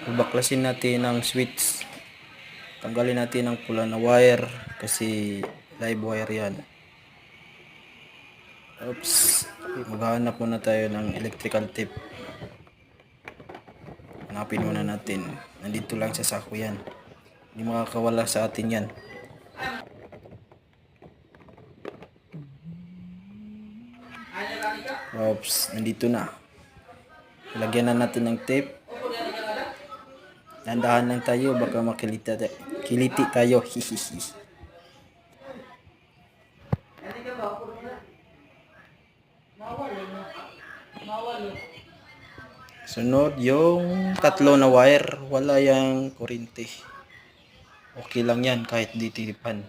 Baklasin natin ang switch. Tanggalin natin ang pula na wire kasi live wire yan. Oops. Maghahanap muna tayo ng electrical tape. Hanapin muna natin. Nandito lang sa sako yan. Hindi makakawala sa atin yan. Oops. Nandito na. Lagyan na natin ng tape. Dandahan lang tayo. Baka kiliti tayo. Hihihi. Sunod yung tatlo na wire. Wala yung kurente. Okay lang yan kahit di tiripan.